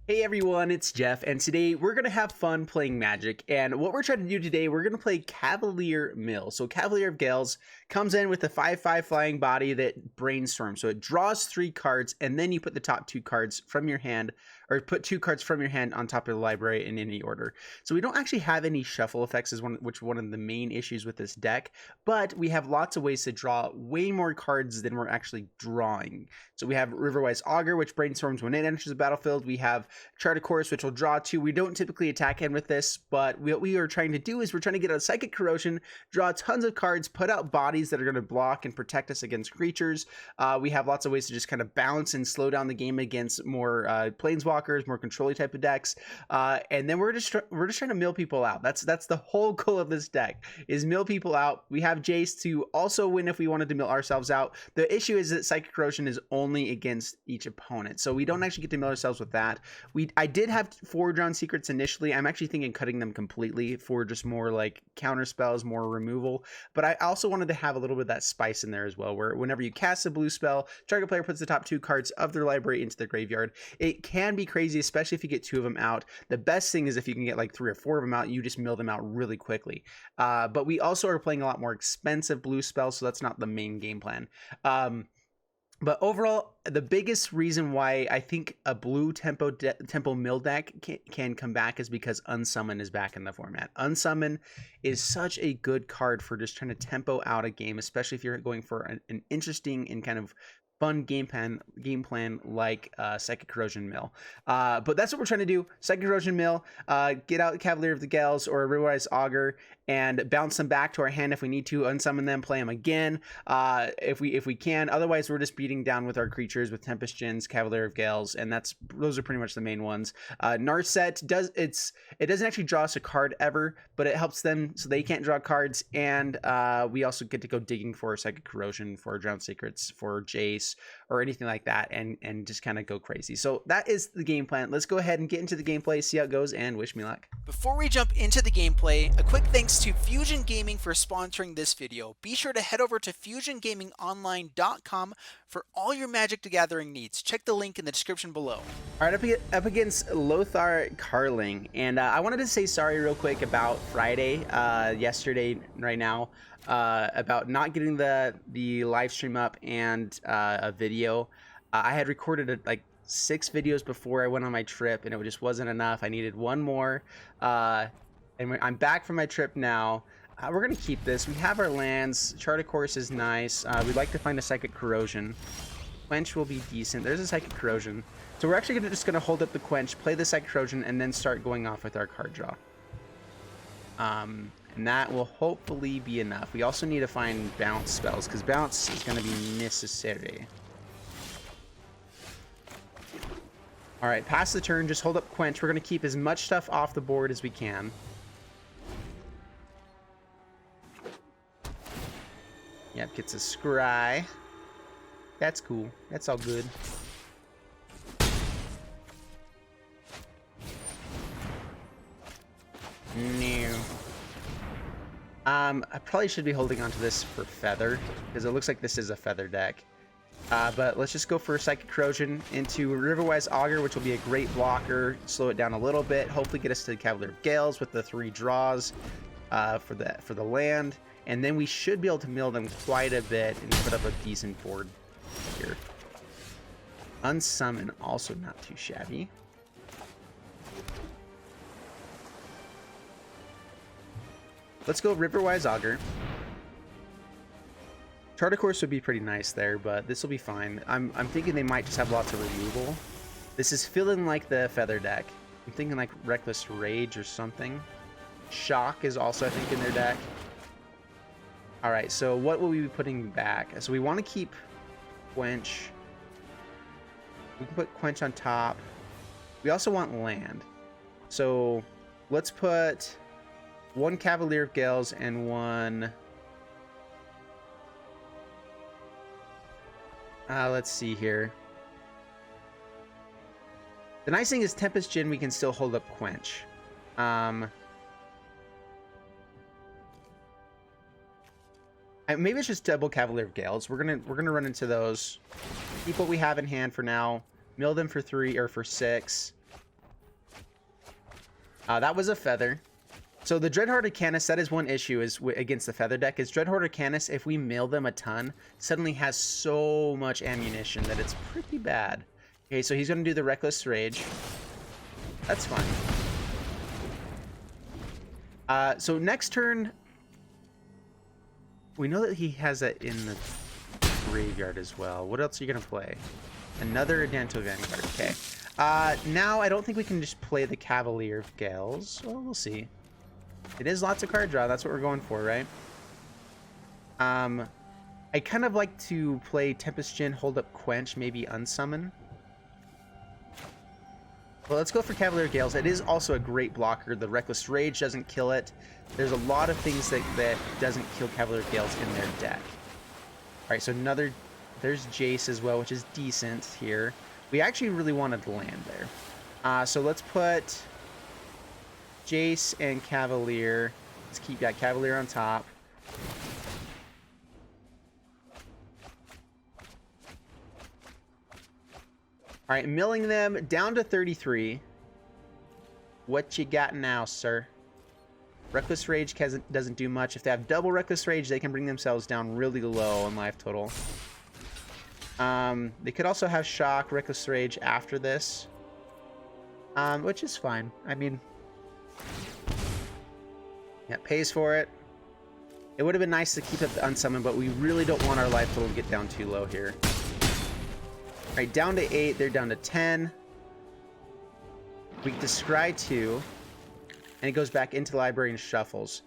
Hey everyone, it's Jeff, and today we're going to have fun playing Magic, and what we're trying to do today, we're going to play Cavalier Mill. So Cavalier of Gales comes in with a 5/5 flying body that Brainstorms. So it draws 3 cards, and then you put the top 2 cards from your hand, or put 2 cards from your hand on top of the library in any order. So we don't actually have any shuffle effects, which is one of the main issues with this deck, but we have lots of ways to draw way more cards than we're actually drawing. So we have Riverwise Augur, which brainstorms when it enters the battlefield. We have Chart of Course, which will draw 2. We don't typically attack in with this, but what we are trying to do is we're trying to get a Psychic Corrosion, draw tons of cards, put out bodies that are going to block and protect us against creatures. We have lots of ways to just kind of balance and slow down the game against more planeswalkers, more control-y type of decks, and then we're just trying to mill people out. That's the whole goal of this deck, is mill people out. We have Jace to also win if we wanted to mill ourselves out. The issue is that Psychic Corrosion is only against each opponent, so we don't actually get to mill ourselves with that. I did have 4 Drown Secrets initially. I'm actually thinking cutting them completely for just more like counter spells, more removal. But I also wanted to have a little bit of that spice in there as well, where whenever you cast a blue spell, target player puts the top 2 cards of their library into the graveyard. It can be crazy, especially if you get 2 of them out. The best thing is if you can get like 3 or 4 of them out, you just mill them out really quickly. But we also are playing a lot more expensive blue spells, so that's not the main game plan. But overall, the biggest reason why I think a blue tempo mill deck can come back is because Unsummon is back in the format. Unsummon is such a good card for just trying to tempo out a game, especially if you're going for an interesting and kind of fun game plan like Psychic Corrosion Mill. But that's what we're trying to do. Psychic Corrosion Mill, get out Cavalier of the Gales or Riverwise Augur and bounce them back to our hand if we need to, unsummon them, play them again if we can. Otherwise, we're just beating down with our creatures with Tempest Djinns, Cavalier of Gales, and those are pretty much the main ones. Narset it doesn't actually draw us a card ever, but it helps them so they can't draw cards, and we also get to go digging for Psychic Corrosion, for Drowned Secrets, for Jace, or anything like that, and just kind of go crazy. So that is the game plan. Let's go ahead and get into the gameplay, see how it goes, and wish me luck. Before we jump into the gameplay, a quick thanks to Fusion Gaming for sponsoring this video. Be sure to head over to fusiongamingonline.com for all your Magic the Gathering needs. Check the link in the description below. All right, up against Lothar Carling, and I wanted to say sorry real quick about Friday, yesterday, right now, about not getting the live stream up and a video. I had recorded like 6 videos before I went on my trip, and it just wasn't enough. I needed one more, and I'm back from my trip now. We're gonna keep this. We have our lands. Chart of Course is nice. We'd like to find a Psychic Corrosion. Quench will be decent. There's a Psychic Corrosion. So we're actually just gonna hold up the Quench, play the Psychic Corrosion, and then start going off with our card draw. And that will hopefully be enough. We also need to find bounce spells, because bounce is going to be necessary. Alright, pass the turn, just hold up Quench. We're going to keep as much stuff off the board as we can. Yep, gets a Scry. That's cool. That's all good. No. I probably should be holding on to this for Feather, because it looks like this is a Feather deck. But let's just go for Psychic Corrosion into Riverwise Augur, which will be a great blocker. Slow it down a little bit. Hopefully get us to the Cavalier of Gales with the 3 draws for the land. And then we should be able to mill them quite a bit and put up a decent board here. Unsummon, also not too shabby. Let's go Riverwise Augur. Chart of Course would be pretty nice there, but this will be fine. I'm thinking they might just have lots of removal. This is feeling like the Feather deck. I'm thinking like Reckless Rage or something. Shock is also, I think, in their deck. Alright, so what will we be putting back? So we want to keep Quench. We can put Quench on top. We also want land. So let's put 1 Cavalier of Gales and 1... let's see here. The nice thing is Tempest Djinn, we can still hold up Quench. Maybe it's just double Cavalier of Gales. We're gonna run into those. Keep what we have in hand for now. Mill them for 3 or for 6. That was a feather. So the Dreadhorde Canis, that is one issue is against the feather deck, is Dreadhorde Canis, if we mill them a ton, suddenly has so much ammunition that it's pretty bad. Okay, so he's going to do the Reckless Rage. That's fine. So next turn, we know that he has that in the graveyard as well. What else are you going to play? Another Adanto Vanguard. Okay. Now I don't think we can just play the Cavalier of Gales. Well, we'll see. It is lots of card draw. That's what we're going for, right? I kind of like to play Tempest Djinn, hold up Quench, maybe unsummon. Well, let's go for Cavalier of Gales. It is also a great blocker. The Reckless Rage doesn't kill it. There's a lot of things that doesn't kill Cavalier of Gales in their deck. All right, so another... There's Jace as well, which is decent here. We actually really wanted to land there. So let's put Jace and Cavalier. Let's keep that Cavalier on top. All right, milling them down to 33. What you got now, sir? Reckless Rage doesn't do much. If they have double Reckless Rage, they can bring themselves down really low in life total. They could also have Shock, Reckless Rage after this, which is fine. I mean, yeah, pays for it. It would have been nice to keep up the unsummon, but we really don't want our life total to get down too low here. All right, down to 8. They're down to 10. We can scry 2, and it goes back into the library and shuffles.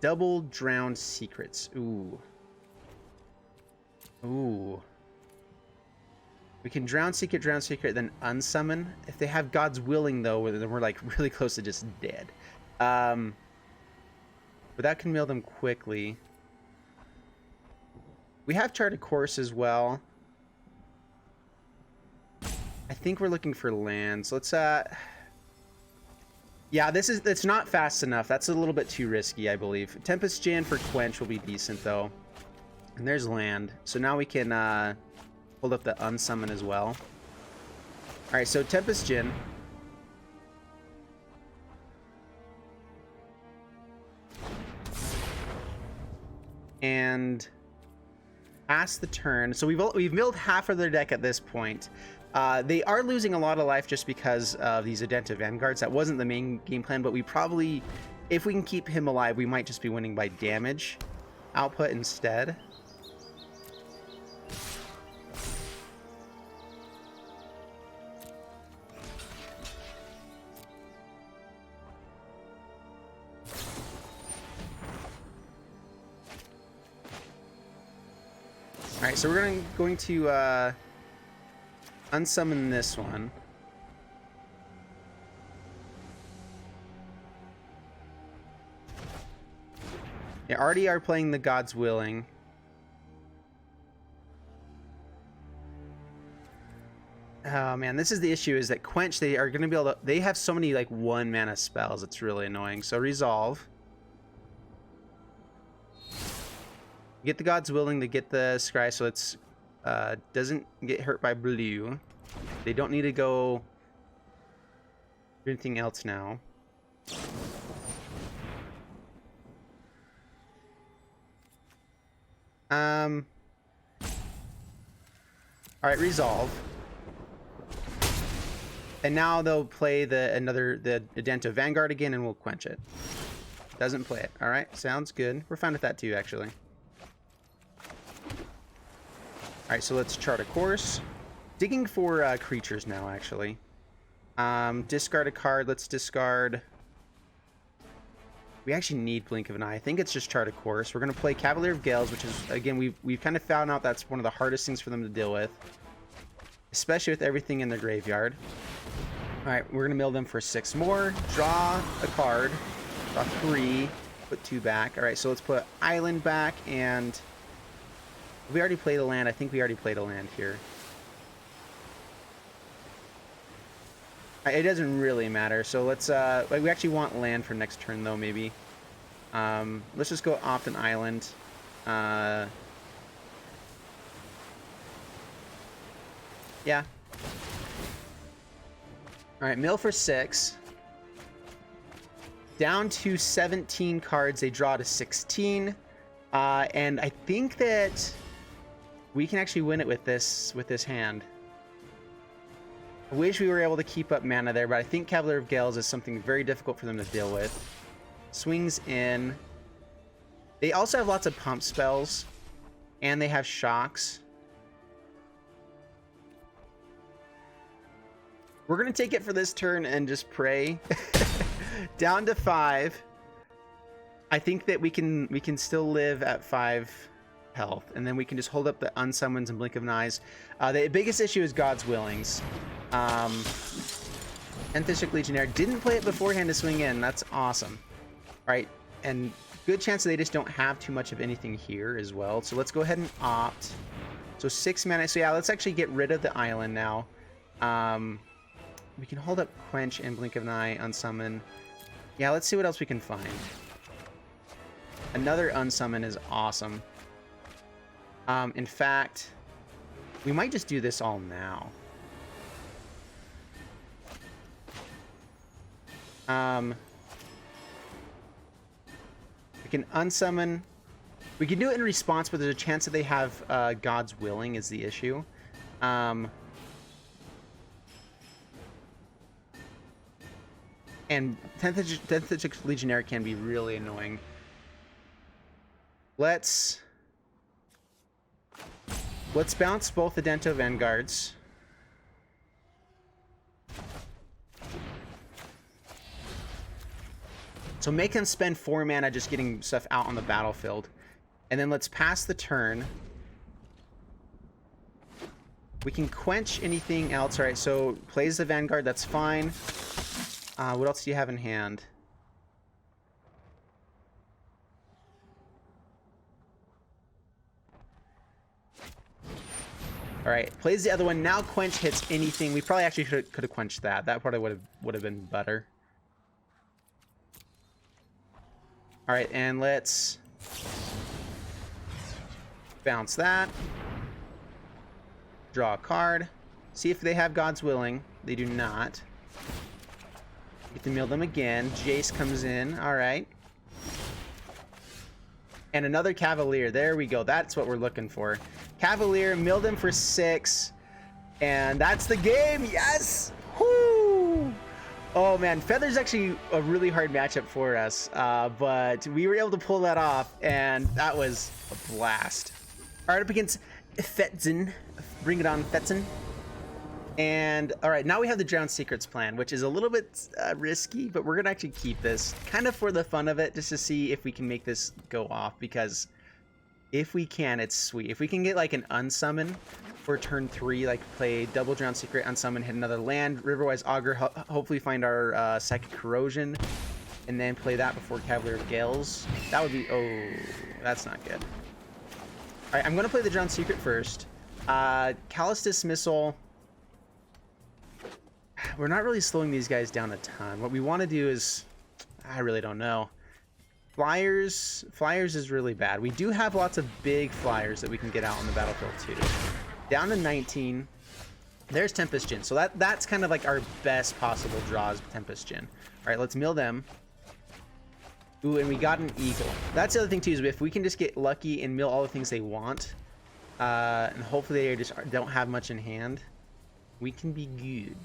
Double Drowned Secrets. Ooh. Ooh. We can Drown Secret, then unsummon. If they have God's Willing, though, then we're like really close to just dead. But that can mill them quickly. We have Charted Course as well. I think we're looking for lands. Let's yeah, it's not fast enough. That's a little bit too risky, I believe. Tempest Djinn for Quench will be decent though. And there's land. So now we can hold up the unsummon as well. Alright, so Tempest Djinn. And pass the turn. So we've milled half of their deck at this point. They are losing a lot of life just because of these Adanto Vanguards. That wasn't the main game plan, but we probably, if we can keep him alive, we might just be winning by damage output instead. Alright, so we're going to unsummon this one. They already are playing the God's Willing. Oh man, this is the issue, is that Quench, they are going to be able to... They have so many like 1-mana spells, it's really annoying. So Resolve. Get the God's Willing to get the Scry, so it's doesn't get hurt by blue. They don't need to go do anything else now. All right, Resolve. And now they'll play the Adanto Vanguard again, and we'll Quench it. Doesn't play it. All right, sounds good. We're fine with that too, actually. Alright, so let's chart a course. Digging for creatures now, actually. Discard a card. Let's discard... We actually need Blink of an Eye. I think it's just chart a course. We're going to play Cavalier of Gales, which is, again, we've kind of found out that's one of the hardest things for them to deal with. Especially with everything in their graveyard. Alright, we're going to mill them for 6 more. Draw a card. Draw 3. Put 2 back. Alright, so let's put Island back, and... We already played a land. I think we already played a land here. It doesn't really matter. So let's, we actually want land for next turn though, maybe. Let's just go off an island. Yeah. Alright, mill for 6. down to 17 cards. They draw to 16. And I think that we can actually win it with this hand. I wish we were able to keep up mana there, but I think Cavalier of Gales is something very difficult for them to deal with. Swings in. They also have lots of pump spells, and they have shocks. We're going to take it for this turn and just pray. Down to 5. I think that we can still live at 5 health, and then we can just hold up the unsummons and blink of an eyes. The biggest issue is God's Willings. Psychic Legionnaire didn't play it beforehand to swing in. That's awesome. All right, and good chance that they just don't have too much of anything here as well. So let's go ahead and opt. So 6 mana. So yeah, let's actually get rid of the island now. We can hold up Quench and Blink of an Eye, unsummon. Yeah, let's see what else we can find. Another unsummon is awesome. In fact, we might just do this all now. We can unsummon. We can do it in response, but there's a chance that they have God's Willing is the issue. And 10th Legionnaire can be really annoying. Let's bounce both the Dento Vanguards. So make them spend 4 mana just getting stuff out on the battlefield. And then let's pass the turn. We can quench anything else. All right, so plays the Vanguard, that's fine. What else do you have in hand? All right, plays the other one. Now quench hits anything. We probably actually could have quenched that. That probably would have been better. All right, and let's bounce that. Draw a card. See if they have God's Willing. They do not. Get to mill them again. Jace comes in. All right. And another Cavalier. There we go. That's what we're looking for. Cavalier, mill them for 6. And that's the game. Yes! Woo! Oh, man. Feather's actually a really hard matchup for us. But we were able to pull that off. And that was a blast. All right, up against Fetzen. Bring it on, Fetzen. And all right, now we have the Drowned Secrets plan, which is a little bit risky, but we're gonna actually keep this kind of for the fun of it, just to see if we can make this go off, because if we can, it's sweet. If we can get like an unsummon for turn 3, like play double Drowned Secret, unsummon, hit another land, Riverwise Augur, hopefully find our Psychic Corrosion, and then play that before Cavalier of Gales. That would be, oh, that's not good. All right, I'm gonna play the Drowned Secret first. Callous Dismissal. We're not really slowing these guys down a ton. What we want to do is, I really don't know. Flyers is really bad. We do have lots of big flyers that we can get out on the battlefield too. Down to 19. There's Tempest Djinn. So that's kind of like our best possible draws, Tempest Djinn. All right, let's mill them. Ooh, and we got an Eagle. That's the other thing too, is if we can just get lucky and mill all the things they want, and hopefully they just don't have much in hand, we can be good.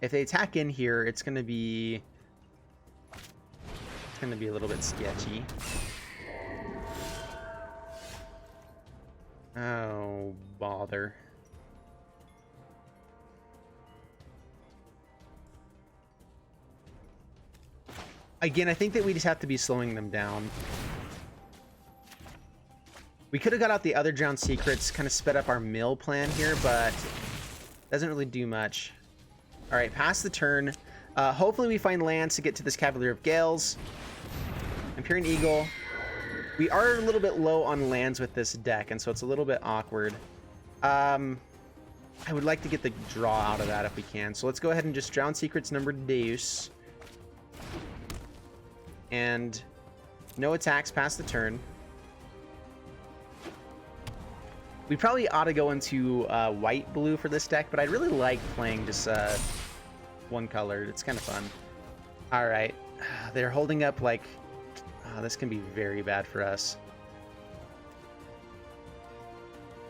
If they attack in here, it's gonna be a little bit sketchy. Oh, bother. Again, I think that we just have to be slowing them down. We could have got out the other Drowned Secrets, kind of sped up our mill plan here, but doesn't really do much. All right, pass the turn. Hopefully we find lands to get to this Cavalier of Gales. Empyrean Eagle. We are a little bit low on lands with this deck, and so it's a little bit awkward. I would like to get the draw out of that if we can. So let's go ahead and just Drowned Secrets number deuce. And no attacks past the turn. We probably ought to go into white-blue for this deck, but I really like playing just one color. It's kind of fun. All right. They're holding up like... Oh, this can be very bad for us.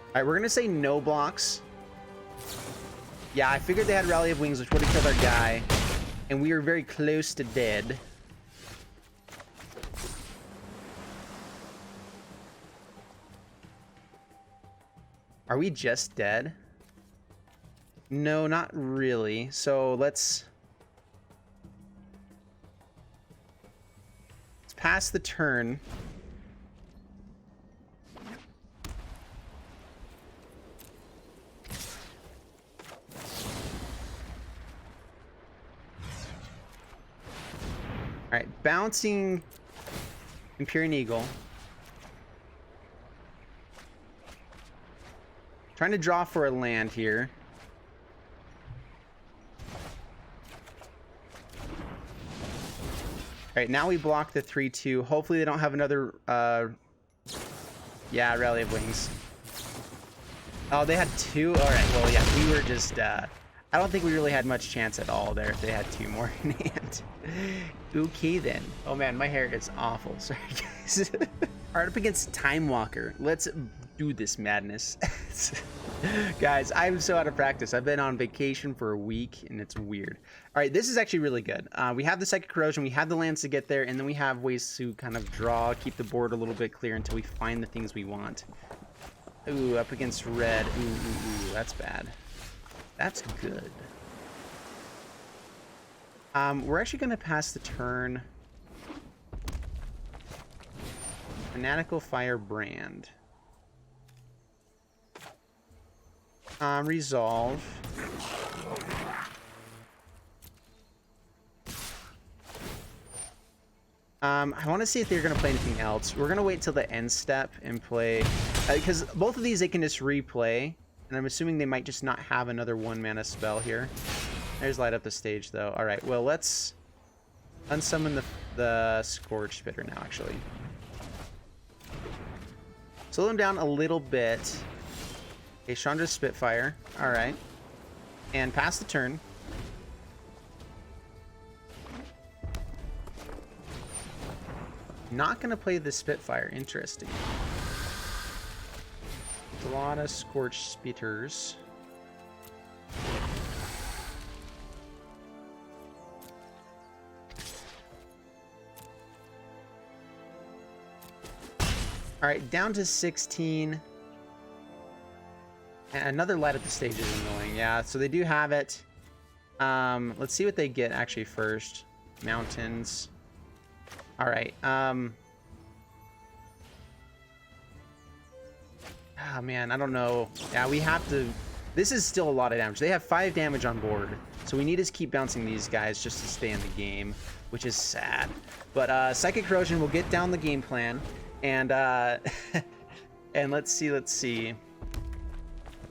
All right, we're going to say no blocks. Yeah, I figured they had Rally of Wings, which would have killed our guy. And we were very close to dead. Are we just dead? No, not really. So let's pass the turn. All right, bouncing Empyrean Eagle. Trying to draw for a land here. All right, now we block the 3/2. Hopefully they don't have another, yeah, Rally of Wings. Oh, they had 2? All right, well, yeah, we were just, I don't think we really had much chance at all there if they had 2 more in hand. Okay, then. Oh, man, my hair is awful. Sorry, guys. All right, up against Time Walker. Let's do this madness. Guys, I'm so out of practice. I've been on vacation for a week, and it's weird. All right, this is actually really good. We have the Psychic Corrosion, we have the lands to get there, and then we have ways to kind of draw, keep the board a little bit clear until we find the things we want. Ooh, up against red. Ooh, that's bad. That's good. We're actually going to pass the turn. Fanatical Firebrand. Resolve. I want to see if they're going to play anything else. We're going to wait till the end step and play, because both of these they can just replay, and I'm assuming they might just not have another 1-mana spell here. There's Light Up the Stage, though. All right, well, let's unsummon the Scorch Spitter now, actually. Slow them down a little bit. Okay, Chandra's Spitfire. All right. And pass the turn. Not going to play the Spitfire. Interesting. A lot of Scorch Spitters. All right, down to 16. And another Light Up the Stage is annoying. Yeah, so they do have it. Let's see what they get actually first. Mountains. All right. Oh man, I don't know. Yeah, we have to. This is still a lot of damage. They have 5 damage on board, so we need to keep bouncing these guys just to stay in the game, which is sad. But Psychic Corrosion will get down the game plan, and and let's see.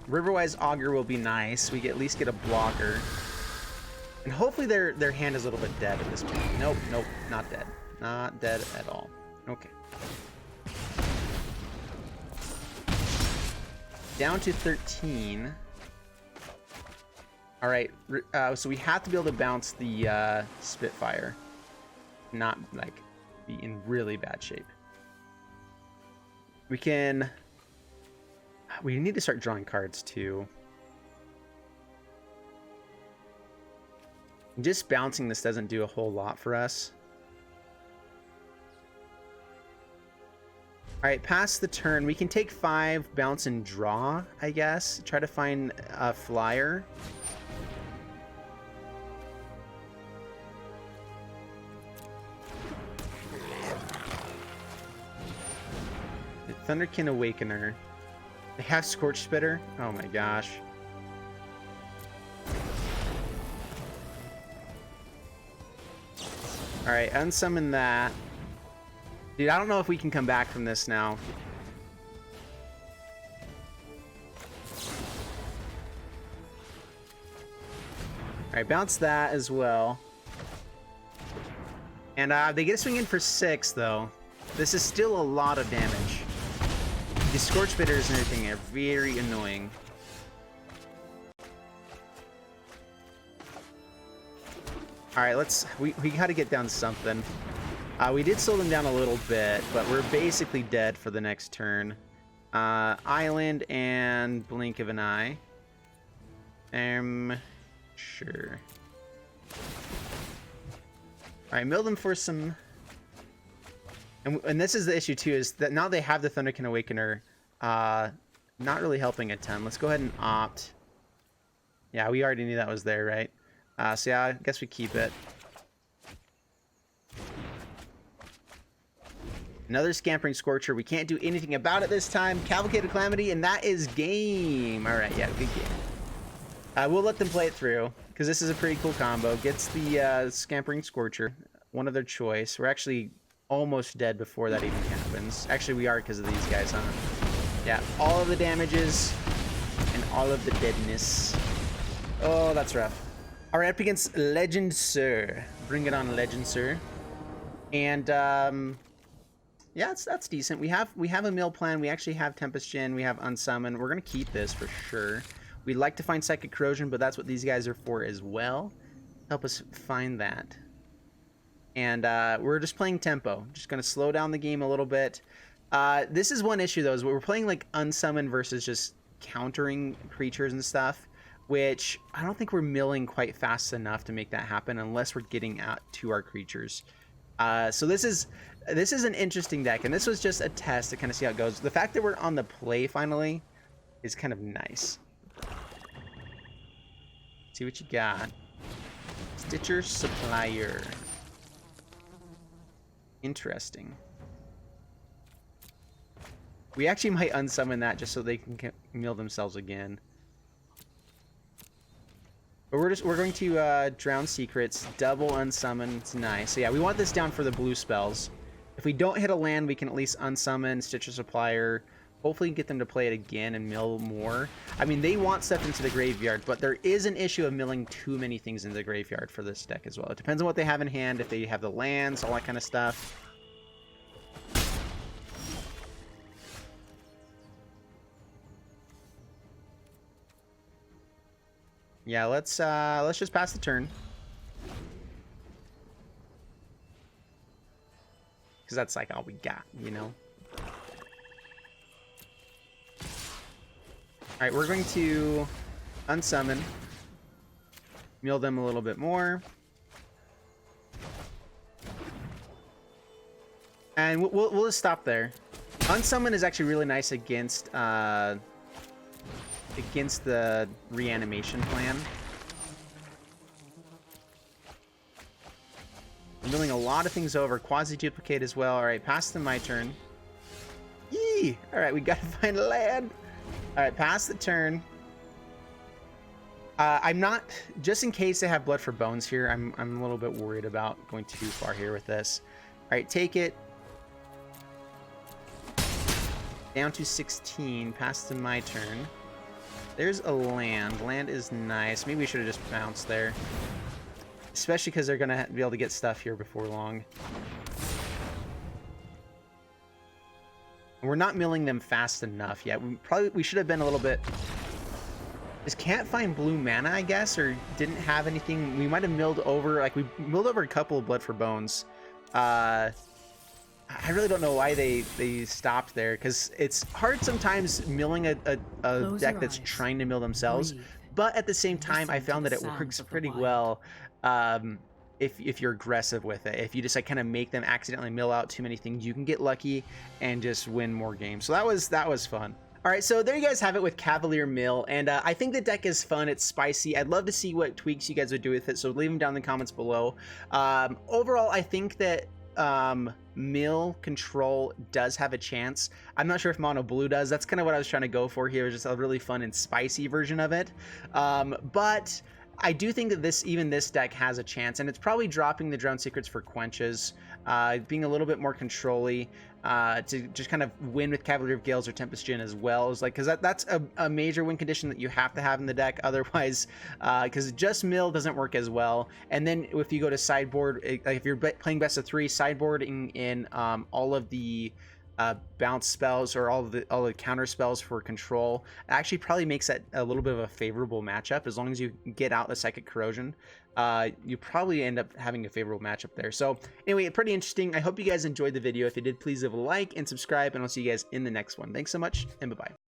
Riverwise Augur will be nice. We at least get a blocker, and hopefully their hand is a little bit dead at this point. Nope, not dead. Not dead at all. Okay. Down to 13. All right, so we have to be able to bounce the Spitfire, not like be in really bad shape. We need to start drawing cards too. Just bouncing this doesn't do a whole lot for us. All right, pass the turn. We can take 5, bounce and draw, I guess. Try to find a flyer. The Thunderkin Awakener. They have Scorch Spitter. Oh my gosh. All right, unsummon that. Dude, I don't know if we can come back from this now. Alright, bounce that as well. And they get a swing in for 6, though. This is still a lot of damage. The Scorch Spitters and everything are very annoying. All right, we got to get down something. We did slow them down a little bit, but we're basically dead for the next turn. Island and blink of an eye. Sure. All right, mill them for some. And this is the issue too, is that now they have the Thunderkin Awakener, not really helping a ton. Let's go ahead and opt. Yeah, we already knew that was there, right? So yeah, I guess we keep it. Another Scampering Scorcher. We can't do anything about it this time. Cavalcade of Calamity, and that is game. All right, yeah, good game. We'll let them play it through, because this is a pretty cool combo. Gets the Scampering Scorcher, one of their choice. We're actually almost dead before that even happens. Actually, we are because of these guys, huh? Yeah, all of the damages and all of the deadness. Oh, that's rough. All right, up against Legend Sir. Bring it on, Legend Sir. And yeah, that's decent. We have a mill plan. We actually have Tempest Gen. We have Unsummon. We're gonna keep this for sure. We'd like to find Psychic Corrosion, but that's what these guys are for as well. Help us find that. And we're just playing tempo. Just gonna slow down the game a little bit. This is one issue though, is we're playing like Unsummon versus just countering creatures and stuff, which I don't think we're milling quite fast enough to make that happen unless we're getting out to our creatures. So this is an interesting deck, and this was just a test to kind of see how it goes. The fact that we're on the play finally is kind of nice. See what you got. Stitcher Supplier. Interesting. We actually might unsummon that just so they can mill themselves again. But we're going to Drown Secrets, double unsummon. It's nice. So yeah, we want this down for the blue spells. If we don't hit a land, we can at least unsummon Stitcher Supplier. Hopefully get them to play it again and mill more. I mean, they want stuff into the graveyard, but there is an issue of milling too many things into the graveyard for this deck as well. It depends on what they have in hand, if they have the lands, all that kind of stuff. Yeah, let's just pass the turn. Because that's like all we got, you know? Alright, we're going to unsummon. Mill them a little bit more. And we'll just stop there. Unsummon is actually really nice against the reanimation plan. I'm milling a lot of things over. Quasi-duplicate as well. Alright, pass to my turn. Yee! Alright, we gotta find land. Alright, pass the turn. I'm not, just in case they have Blood for Bones here, I'm a little bit worried about going too far here with this. Alright, take it. Down to 16, pass to my turn. There's a land. Land is nice. Maybe we should have just bounced there. Especially because they're going to be able to get stuff here before long. We're not milling them fast enough yet. We should have been a little bit... Just can't find blue mana, I guess, or didn't have anything. We might have milled over... Like, we milled over a couple of Blood for Bones. I really don't know why they stopped there, because it's hard sometimes milling a deck that's trying to mill themselves. But at the same time, I found that it works pretty well if you're aggressive with it. If you just like kind of make them accidentally mill out too many things, you can get lucky and just win more games. So that was fun. All right, so there you guys have it with Cavalier Mill, and I think the deck is fun. It's spicy. I'd love to see what tweaks you guys would do with it, so leave them down in the comments below. Overall, I think that Mill Control does have a chance. I'm not sure if Mono Blue does. That's kind of what I was trying to go for here, just a really fun and spicy version of it. But I do think that even this deck has a chance, and it's probably dropping the Drown Secrets for Quenches, being a little bit more control-y, to just kind of win with Cavalier of Gales or Tempest Gen as well. It's like, because that's a major win condition that you have to have in the deck, otherwise, because just mill doesn't work as well. And then if you go to sideboard, like if you're playing best of 3, sideboarding in all of the bounce spells or all the counter spells for control, it actually probably makes that a little bit of a favorable matchup. As long as you get out the Psychic Corrosion, you probably end up having a favorable matchup there. So anyway, pretty interesting. I hope you guys enjoyed the video. If you did, please leave a like and subscribe, and I'll see you guys in the next one. Thanks so much, and bye-bye.